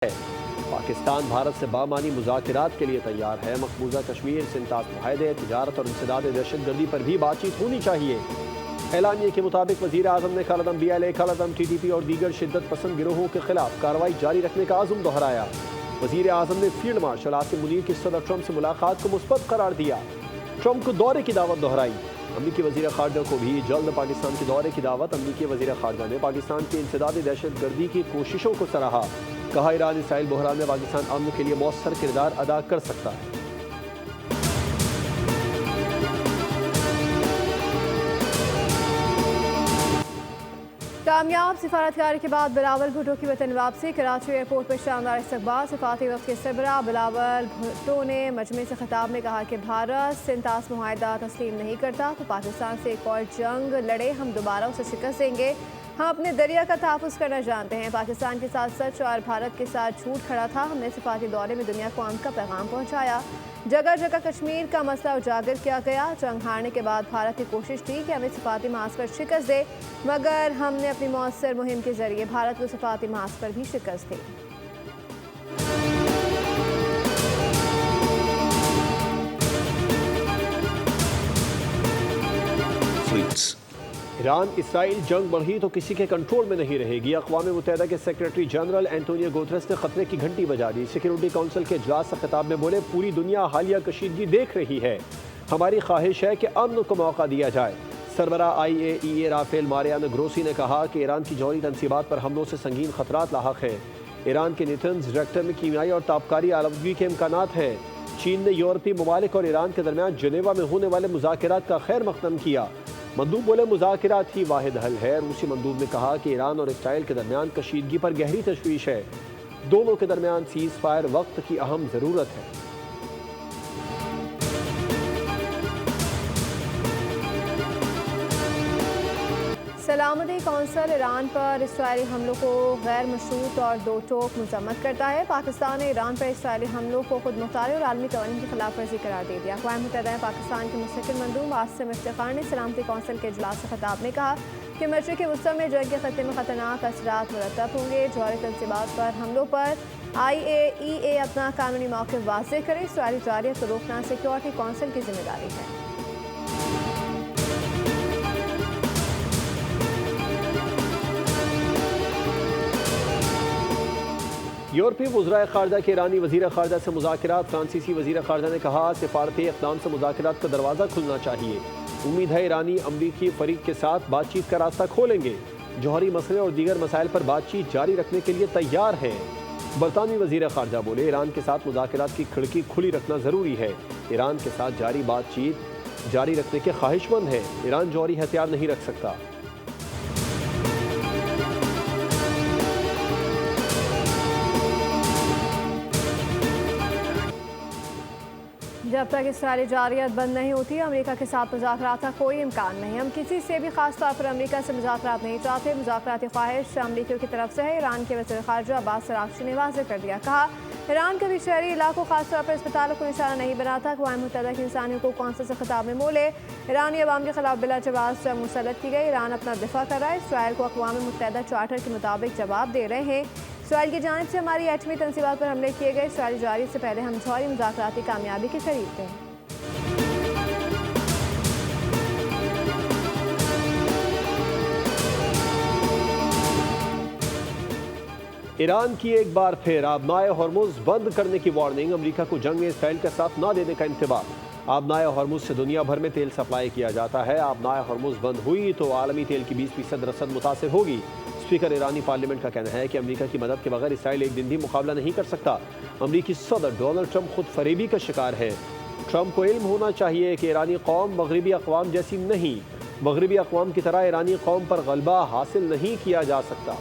है। पाकिस्तान भारत से बामानी मुज़ाकरात के लिए तैयार है। मकबूजा कश्मीर सिंतास मुआहदे, तिजारत और इंसदाद दहशतगर्दी पर भी बातचीत होनी चाहिए। एलानिए के मुताबिक वज़ीर आज़म ने कल अदम BLA, कल अदम TTP और दीगर शिद्दत पसंद गिरोहों के खिलाफ कार्रवाई जारी रखने का आज़म दोहराया। वज़ीर आज़म ने फील्ड मार्शल आसिम मुनीर की सदर ट्रंप से मुलाकात को मुस्बत करार दिया। ट्रंप को दौरे की दावत दोहराई। अमरीकी वज़ीर ख़ारजा को भी जल्द पाकिस्तान के दौरे की दावत। अमरीकी वज़ीर ख़ारजा ने पाकिस्तान की इंसदादी दहशतगर्दी की कोशिशों को सराहा। कहा, ईरान इसराइल बहरान में पाकिस्तान अमन के लिए मौसर किरदार अदा कर सकता है। कामयाब सिफारतकारी के बाद बिलावल भुट्टो की वतन वापसी। कराची एयरपोर्ट पर शानदार इस्तकबाल। सिफारती वक्त के सरबराह बिलावल भुट्टो ने मजमे से खिताब में कहा कि भारत सिंतास मुआहदा तस्लीम नहीं करता तो पाकिस्तान से एक और जंग लड़े, हम दोबारा उसे शिकस्त देंगे। हम अपने दरिया का तहफ़्फ़ुज़ करना जानते हैं। पाकिस्तान के साथ सच और भारत के साथ झूठ खड़ा था। हमने सिफारती दौरे में दुनिया को अमन का पैगाम पहुँचाया। जगह जगह कश्मीर का मसला उजागर किया गया। जंग हारने के बाद भारत की कोशिश थी कि हमें सिफारती महाज पर शिकस्त दे, मगर हमने अपनी मौसर मुहिम के जरिए भारत को सिफारती महाज पर भी शिकस्त दी। ईरान इसराइल जंग बढ़ी तो किसी के कंट्रोल में नहीं रहेगी। अक़वाम मुत्तहिदा के सेक्रेटरी जनरल एंटोनियो गुतरस ने खतरे की घंटी बजा दी। सिक्योरिटी काउंसिल के इजलास से खिताब में बोले, पूरी दुनिया हालिया कशीदगी देख रही है। हमारी ख्वाहिश है कि अमन को मौका दिया जाए। सरबराह IAEA राफेल मारियानो ग्रोसी ने कहा कि ईरान की जौहरी तनसीबात पर हमलों से संगीन खतरात लाहक है। ईरान के नेतन्स रिएक्टर में कीमियाई और ताबकारी आलूदगी के इम्कानात हैं। चीन ने यूरोपीय ममालिक और ईरान के दरमियान जनेवा में होने वाले मुज़ाकरात का खैर मक़दम किया। मंदूब बोले, मुज़ाकरात ही वाहिद हल है। रूसी मंदूब ने कहा कि ईरान और इसराइल के दरमियान कशीदगी पर गहरी तशवीश है। दोनों के दरमियान सीज़ फायर वक्त की अहम ज़रूरत है। सलामती कौंसिल ईरान पर इसराइली हमलों को गैर मशरूत और दो टोक मजम्मत करता है। पाकिस्तान ने ईरान पर इसराइली हमलों को खुद मुख्तारी और आलमी कवानीन की खिलाफ वर्जी करार दे दिया। अक़वाम मुत्तहिदा में पाकिस्तान के मुस्तकिल मंदूब आसिम इफ्तिखार ने सलामती कौंसिल के इजलास से खिताब में कहा कि मशरिक़ी वस्ती में जंग के खत्ते में खतरनाक असरात मुरतब होंगे। जौहरी तनसीबात पर हमलों पर IAEA अपना कानूनी मौक़िफ़ वाज़ेह करे। इसराइली जारियत को रोकना सिक्योरिटी कौंसिल की जिम्मेदारी है। यूरोपीय वज़राए ख़ारजा के ईरानी वज़ीर ख़ारजा से मुज़ाकरात। फ्रांसीसी वज़ीर ख़ारजा ने कहा, सिफारती इक़दाम से मुज़ाकरात का दरवाज़ा खुलना चाहिए। उम्मीद है ईरानी अमरीकी फ़रीक के साथ बातचीत का रास्ता खोलेंगे। जौहरी मसले और दीगर मसाइल पर बातचीत जारी रखने के लिए तैयार हैं। बरतानवी वज़ीर ख़ारजा बोले, ईरान के साथ मुज़ाकरात की खिड़की खुली रखना ज़रूरी है। ईरान के साथ जारी बातचीत जारी रखने के ख्वाहिशमंद है। ईरान जौहरी हथियार नहीं रख सकता। जब तक इसराइली जारियत बंद नहीं होती, अमेरिका के साथ मुज़ाकरात का कोई इम्कान नहीं। हम किसी से भी खास तौर पर अमेरिका से मुज़ाकरात नहीं चाहते। मुज़ाकराती ख्वाहिश अमरीकियों की तरफ से है। ईरान के वज़ीर ख़ारजा अब्बास अराग़ची ने वाज़ेह कर दिया। कहा, ईरान कभी शहरी इलाकों खासतौर पर अस्पतालों को निशाना नहीं बनाता। अक़वाम मुत्तहिदा की इंसानी हुकूक़ कौंसिल से खिताब में बोले, ईरानी अवाम के खिलाफ बिला जवाब जंग मुसल्लत की गई। ईरान अपना दिफा कर रहा है। इसराइल को अक़वाम मुत्तहिदा चार्टर के मुताबिक जवाब दे रहे हैं। इसराइल की जानिब से हमारी एटमी तनसीबात पर हमले किए गए। इसराइली जारियत से पहले हम जौहरी मुज़ाकराती कामयाबी के करीब थे। ईरान की एक बार फिर आबनाए हॉर्मुज़ बंद करने की वार्निंग। अमेरिका को जंग में इसराइल का साथ न देने का इंतबाह। आबनाए हॉर्मुज़ से दुनिया भर में तेल सप्लाई किया जाता है। आबनाए हॉर्मुज़ बंद हुई तो आलमी तेल की 20% रसद मुतासिर होगी। स्पीकर ईरानी पार्लियामेंट का कहना है कि अमेरिका की मदद के बगैर इसराइल एक दिन भी मुकाबला नहीं कर सकता। अमेरिकी सदर डोनाल्ड ट्रंप खुद फरेबी का शिकार है। ट्रंप को इल्म होना चाहिए कि ईरानी कौम मगरबी अक़वाम जैसी नहीं। मगरबी अक़वाम की तरह ईरानी कौम पर गलबा हासिल नहीं किया जा सकता।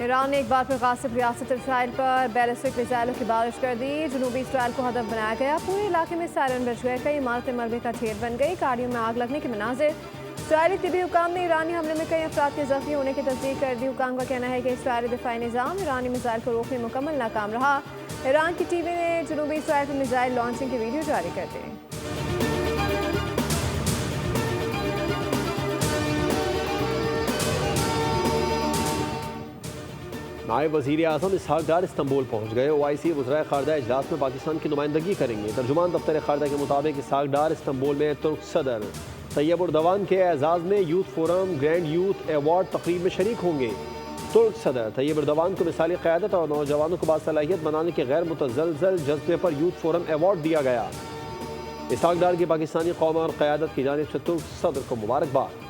ईरान ने एक बार फिर गासिब रियासत इसराइल पर बैलिस्टिक मिसाइलों की बारिश कर दी। जनूबी इसराइल को हदफ बनाया गया। पूरे इलाके में सायरन बज गए। कई इमारतें मलबे का ढेर बन गई। गाड़ियों में आग लगने के मनाजिर। इसराइली तिबी हुकाम ने ईरानी हमले में कई अफराद के जख्मी होने की तस्दीक कर दी। हुकाम का कहना है कि इसराइली दिफाई निज़ाम ईरानी मिसाइल को रोकने में मुकम्मल नाकाम रहा। ईरान की TV ने जनूबी इसराइल पर मिसाइल लॉन्चिंग की वीडियो जारी कर दी। नायब वज़ीर आज़म इसहाक डार इस्तंबुल पहुँच गए। OIC वज़राए ख़ारजा इजलास में पाकिस्तान की नुमाइंदगी करेंगे। तर्जुमान दफ्तर ख़ारजा के मुताबिक इसहाक डार इस्तंबुल में तुर्क सदर तैयब उर्दवान के एजाज़ में youth forum grand youth award तकरीब में शरीक होंगे। तुर्क सदर तैयब उर्दवान को मिसाली क़यादत और नौजवानों को बासलाहियत बनाने के गैर मुतज़लज़ल जज्बे पर यूथ फोरम अवार्ड दिया गया। इसहाक डार की पाकिस्तानी कौम और क़यादत की जानिब से तुर्क सदर को मुबारकबाद।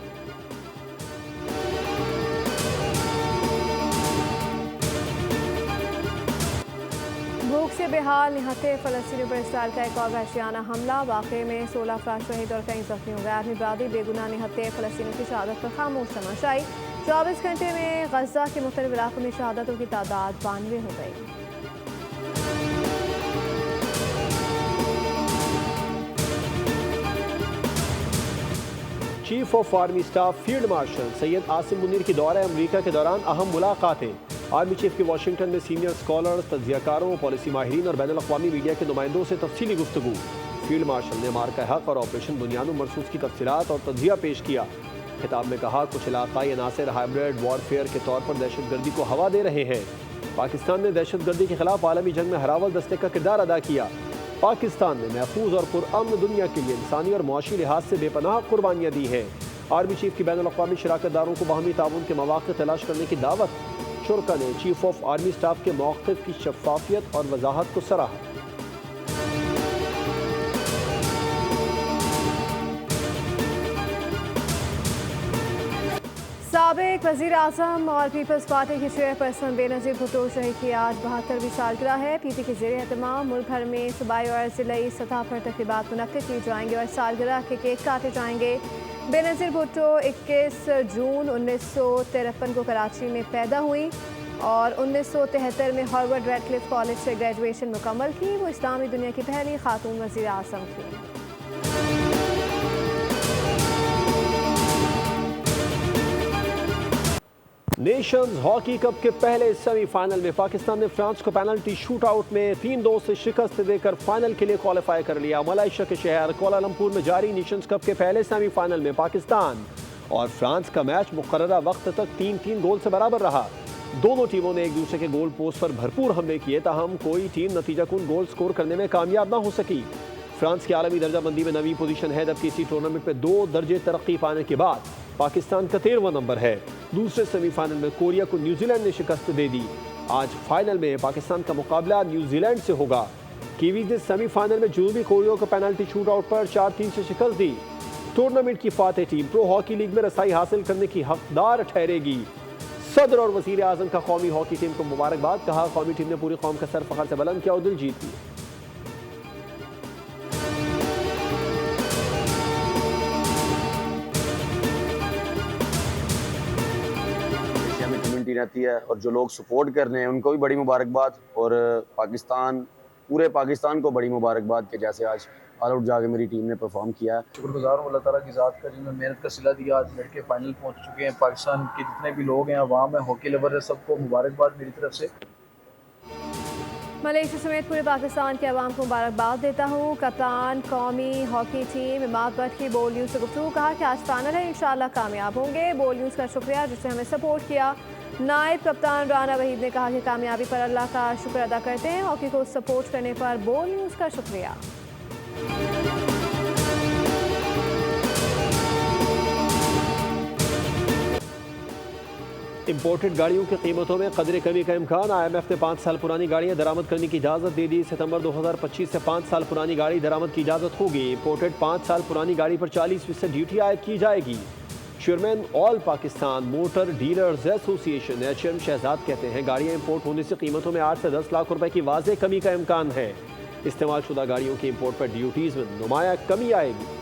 भूख से बेहाल निहत्ते फ़लस्तीनियों पर इसराइल का एक और वहशियाना हमला। वाक़े में 16 अफराद शहीद और कई ज़ख्मी हो गए। आर्मी बरादरी बेगुनाह निहत्ते फ़लस्तीनियों की शहादत पर खामोश तमाशाई। 24 घंटे में गज़ा के मुख्तलिफ इलाकों में शहादतों की तादाद 92 हो गई। Chief of army staff field marshal Syed Asim Munir की दौरा अमरीका के दौरान अहम मुलाकातें। आर्मी चीफ की वाशिंगटन में सीनियर स्कॉलर्स, तज्ज़ियाकारों, पॉलिसी माहिरीन और बैनुल अक़वामी मीडिया के नुमाइंदों से तफसीली गुफ्तगू। फील्ड मार्शल ने मार्का हक और ऑपरेशन बुनियादुल मरसूस की तफसीलात और तज्ज़िया पेश किया। खिताब में कहा, कुछ इलाक़ाई अनासर हाइब्रिड वॉरफेयर के तौर पर दहशतगर्दी को हवा दे रहे हैं। पाकिस्तान ने दहशतगर्दी के खिलाफ आलमी जंग में हरावल दस्ते का किरदार अदा किया। पाकिस्तान ने महफूज और पुरअमन दुनिया के लिए इंसानी और मुआशी लिहाज से बेपनाह कुर्बानियाँ दी हैं। आर्मी चीफ की बैनुल अक़वामी शराकतदारों को बाहमी ताउन के मौक़े तलाश करने की दावत। शुरा ने चीफ ऑफ आर्मी स्टाफ के मौक़िफ़ की शफ़ाफ़ियत और वजाहत को सराहा। साबिक़ वज़ीर आज़म और पीपल्स पार्टी के चेयरपर्सन बेनज़ीर भुट्टो शहीद की आज 72वीं सालगिरह है। PP के ज़ेर एहतमाम मुल्क भर में सूबाई और ज़िलाई सतह पर तक़रीबात मुनक़्क़िद की जाएंगी और सालगिरह के केक काटे जाएंगे। बेनज़ीर भुट्टो 21 जून 1953 को कराची में पैदा हुई और 1973 में हार्वर्ड रेडक्लिफ कॉलेज से ग्रेजुएशन मुकम्मल की। वो इस्लामी दुनिया की पहली खातून वज़ीर आज़म थी। नेशंस हॉकी कप के पहले सेमीफाइनल में पाकिस्तान ने फ्रांस को पेनल्टी शूटआउट में 3-2 से शिकस्त देकर फाइनल के लिए क्वालिफाई कर लिया। मलेशिया के शहर कोलालमपुर में जारी नेशंस कप के पहले सेमीफाइनल में पाकिस्तान और फ्रांस का मैच मुकर्ररा वक्त तक 3-3 गोल से बराबर रहा। दोनों टीमों ने एक दूसरे के गोल पोस्ट पर भरपूर हमले किए, ताहम कोई टीम नतीजाकुन गोल स्कोर करने में कामयाब न हो सकी। फ्रांस की आलमी दर्जाबंदी में 9वीं पोजीशन है, जबकि इसी टूर्नामेंट में 2 दर्जे तरक्की पाने के बाद पाकिस्तान का 13वां नंबर है। दूसरे सेमीफाइनल में कोरिया को न्यूजीलैंड ने शिकस्त दे दी। आज फाइनल में पाकिस्तान का मुकाबला न्यूजीलैंड से होगा। कीवीज ने सेमीफाइनल में जनूबी कोरिया को पेनल्टी शूटआउट पर 4-3 से शिकस्त दी। टूर्नामेंट की Fateh team pro hockey league में रसाई हासिल करने की हकदार ठहरेगी। सदर और वज़ीर आज़म का कौमी हॉकी टीम को मुबारकबाद। कहा, कौमी टीम ने पूरी कौम का सर फखर से बुलंद किया और दिल जीत लिया। रहती है और जो लोग सपोर्ट कर रहे हैं उनको भी बड़ी मुबारकबाद और पूरे पाकिस्तान को बड़ी मुबारकबाद कि जैसे आज ऑल आउट जाके मेरी टीम ने परफॉर्म किया है। शुक्रगुजार हूँ अल्लाह ताला की ज़ात का जिन्होंने मेहनत का सिला दिया। आज लड़के फाइनल पहुँच चुके हैं। पाकिस्तान के जितने भी लोग हैं, अवाम है, हॉकी लवर है, सबको मुबारकबाद मेरी तरफ से। मलेशिया समेत पूरे पाकिस्तान के अवाम को मुबारकबाद देता हूँ। कप्तान कौमी हॉकी टीम इमाद भट्ट की बोल न्यूज़ से गुफ्तगू। कहा कि आज फाइनल है, इंशाल्लाह कामयाब होंगे। बोल न्यूज़ का शुक्रिया जिसने हमें सपोर्ट किया। नायब कप्तान राना वहीद ने कहा कि कामयाबी पर अल्लाह का शुक्र अदा करते हैं। हॉकी को सपोर्ट करने पर बोल न्यूज़ का शुक्रिया। इंपोर्टेड गाड़ियों की कीमतों में कदरे कमी का इम्कान। IMF ने 5 साल पुरानी गाड़ियां दरामद करने की इजाज़त दे दी। सितंबर 2025 से 5 साल पुरानी गाड़ी दरामद की इजाज़त होगी। इंपोर्टेड 5 साल पुरानी गाड़ी पर 40% ड्यूटी आयद की जाएगी। Chairman all Pakistan motor dealers association HM Shahzad कहते हैं, गाड़ियां इंपोर्ट होने से कीमतों में 8 से 10 लाख रुपए की वाज़ेह कमी का इम्कान है। इस्तेमाल शुदा गाड़ियों की इंपोर्ट पर ड्यूटीज़ में नुमाया कमी आएगी।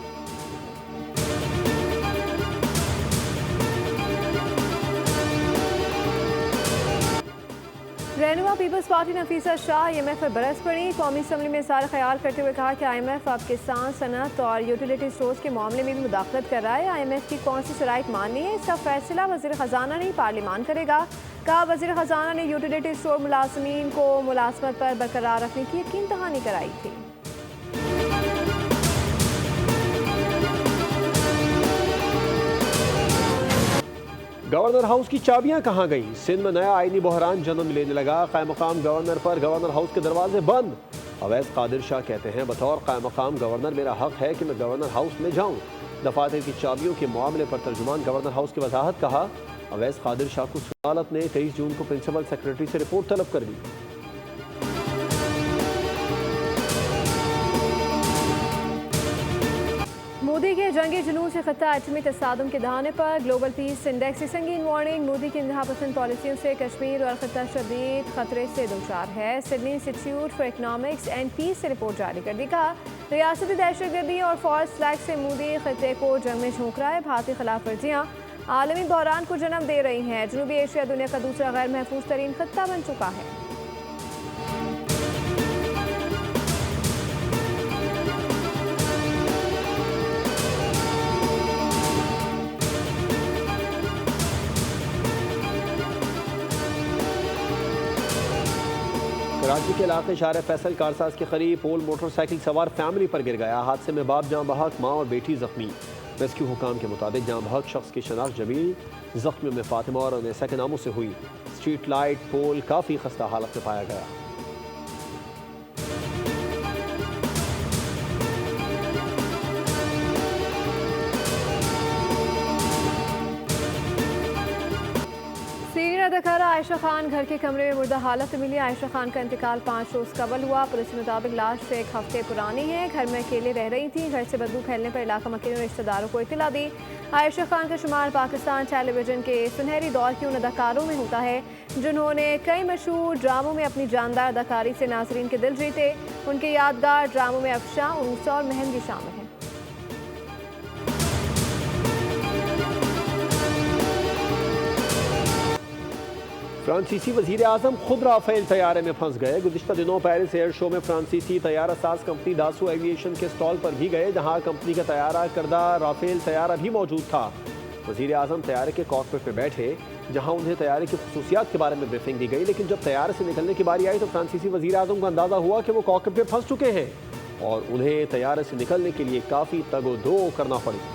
रहनुमा people's party Nafisa Shah IMF पर बरस पड़ी। कौमी असम्बली में इज़हार ख्याल करते हुए कहा कि IMF अब किसान, सनत और यूटिलिटी स्टोर्स के मामले में भी मुदाखलत कर रहा है। IMF की कौन सी शराइत माननी है, इसका फैसला वज़ीर ख़जाना नहीं पार्लिमान करेगा। कहा, वज़ीर ख़जाना ने यूटिलिटी स्टोर मुलाज़मीन को मुलाज़मत पर बरकरार रखने की यकीन दहानी कराई थी। गवर्नर हाउस की चाबियां कहां गईं? सिंध में नया आईनी बहरान जन्म लेने लगा। कायम मकाम गवर्नर पर गवर्नर हाउस के दरवाजे बंद। अवैस कादिर शाह कहते हैं, बतौर कायम मकाम गवर्नर मेरा हक है कि मैं गवर्नर हाउस में जाऊं। दफातर की चाबियों के मामले पर तर्जुमान गवर्नर हाउस की वजाहत। कहा, अवैस कादिर शाह को अदालत ने 23 जून को प्रिंसिपल सेक्रेटरी से रिपोर्ट तलब कर दी। मोदी के जंगी जुनून से खत्ता एटमी तसादुम के दहाने पर। ग्लोबल पीस इंडेक्स की संगीन वार्निंग। मोदी की इंतहा पसंद पॉलिसियों से कश्मीर और खत्ता शदीद खतरे से दोचार है। Sydney Institute for Economics and Peace से रिपोर्ट जारी कर दी। कहा, रियासती दहशतगर्दी और फॉल्स फ्लैग से मोदी खत्ते को जंग में झोंक रहा है। भारतीय खिलाफ वर्जियाँ आलमी बहरान को जन्म दे रही हैं। जनूबी एशिया दुनिया का दूसरा गैर महफूज तरीन खत्ता बन चुका है। कराची के इलाके शार फैसल कारसाज के करीब पोल मोटरसाइकिल सवार फैमिली पर गिर गया। हादसे में बाप जाँ बहक, माँ और बेटी जख्मी। रेस्क्यू हुकाम के मुताबिक जाँ बहक शख्स की शनाख्त जमील, जख्मियों में फातिमा और अनैसा के नामों से हुई। स्ट्रीट लाइट पोल काफ़ी खस्ता हालत में पाया गया। अदाकारा आयशा खान घर के कमरे में मुर्दा हालत में मिली। आयशा खान का इंतकाल 5 रोज कबल हुआ। पुलिस के मुताबिक लाश 1 हफ्ते पुरानी है। घर में अकेले रह रही थी। घर से बदबू फैलने पर इलाका मकीन ने रिश्तेदारों को इत्तला दी। आयशा खान का शुमार पाकिस्तान टेलीविजन के सुनहरी दौर की उन अदाकारों में होता है जिन्होंने कई मशहूर ड्रामों में अपनी जानदार अदाकारी से नाजरीन के दिल जीते। उनके यादगार ड्रामों में अफशा, उनूसा और मेहंदी शामिल हैं। फ्रांसीसी वजीर आजम खुद राफेल तैयारे में फंस गए। गुज़िश्ता दिनों पेरिस एयर शो में फ्रांसीसी तैयारा साज कंपनी दासो एविएशन के स्टॉल पर भी गए, जहां कंपनी का तैयारा करदा राफेल तैयारा भी मौजूद था। वजीर आजम तैयारे के कॉकपिट में बैठे, जहां उन्हें तैयारे की खुसूसियात के बारे में ब्रीफिंग दी गई। लेकिन जब तैयारे से निकलने की बारी आई तो फ्रांसीसी वजीर आजम को अंदाजा हुआ कि वो कॉकपिट में फंस चुके हैं और उन्हें तैयारे से निकलने के लिए काफ़ी तगोदो करना पड़ी।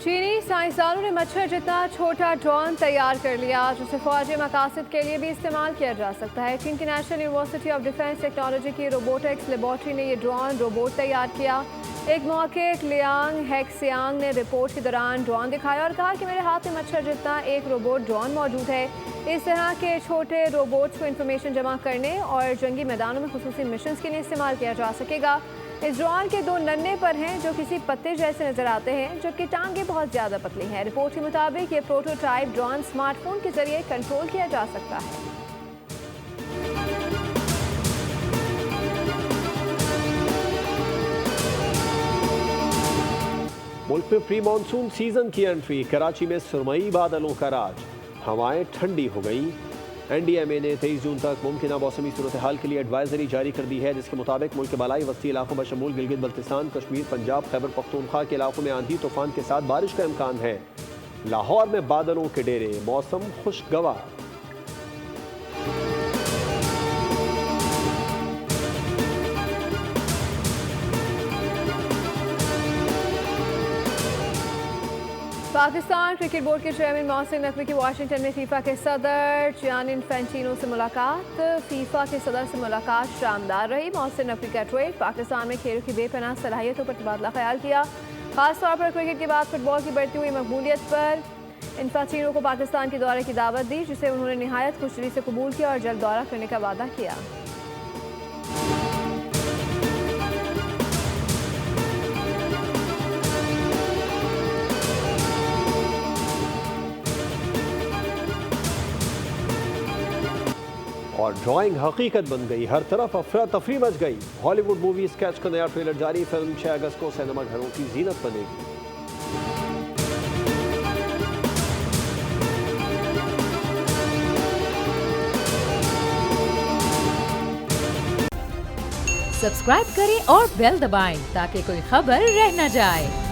चीनी साइंसदानों ने मच्छर जितना छोटा ड्रोन तैयार कर लिया जिसे फौजी मकासद के लिए भी इस्तेमाल किया जा सकता है। चीन की national university of defence technology की रोबोटिक्स लेबॉर्ट्री ने यह ड्रोन रोबोट तैयार किया। एक मौखिक लियांग हेक्सियांग ने रिपोर्ट के दौरान ड्रोन दिखाया और कहा कि मेरे हाथ में मच्छर जितना एक रोबोट ड्रोन मौजूद है। इस तरह के छोटे रोबोट्स को इंफॉर्मेशन जमा करने और जंगी मैदानों में खुसूसी मिशंस के लिए इस्तेमाल किया जा सकेगा। इस ड्रोन के 2 नन्हे पर हैं जो किसी पत्ते जैसे नजर आते हैं, जबकि टांगें बहुत ज़्यादा पतली हैं। रिपोर्ट के मुताबिक ये प्रोटोटाइप ड्रोन स्मार्टफोन के जरिए कंट्रोल किया जा सकता है। मुल्क में प्री मानसून सीजन की एंट्री। कराची में सुरमई बादलों का राज, हवाएं ठंडी हो गई। NDMA ने 23 जून तक मुमकिन मौसमी सूरत हाल के लिए एडवाइजरी जारी कर दी है, जिसके मुताबिक मुल्क के बालाई वस्ती इलाकों बशमूल गिलगित बल्तिस्तान, कश्मीर, पंजाब, खैबर पख्तूनख्वा के इलाकों में आंधी तूफान के साथ बारिश का इम्कान है। लाहौर में बादलों के डेरे, मौसम खुशगवार। पाकिस्तान क्रिकेट बोर्ड के चेयरमैन मोहसिन नकवी की वाशिंगटन में फीफा के सदर जियानी इन्फेंटिनो से मुलाकात। फीफा के सदर से मुलाकात शानदार रही। मोहसिन नकवी का ट्वीट, पाकिस्तान में खेलों की बेपनाह सलाहियतों पर तबादला ख्याल किया, खासतौर पर क्रिकेट के बाद फुटबॉल की बढ़ती हुई मकबूलियत पर। इन्फेंटिनो को पाकिस्तान के दौरे की दावत दी, जिसे उन्होंने निहायत खुशदिली से कबूल किया और जल्द दौरा करने का वादा किया। और ड्राइंग हकीकत बन गई, हर तरफ अफरा तफरी मच गई। हॉलीवुड मूवी स्केच का नया ट्रेलर जारी। फिल्म 6 अगस्त को सिनेमा घरों की जीनत बनेगी। सब्सक्राइब करें और बेल दबाएं ताकि कोई खबर रह न जाए।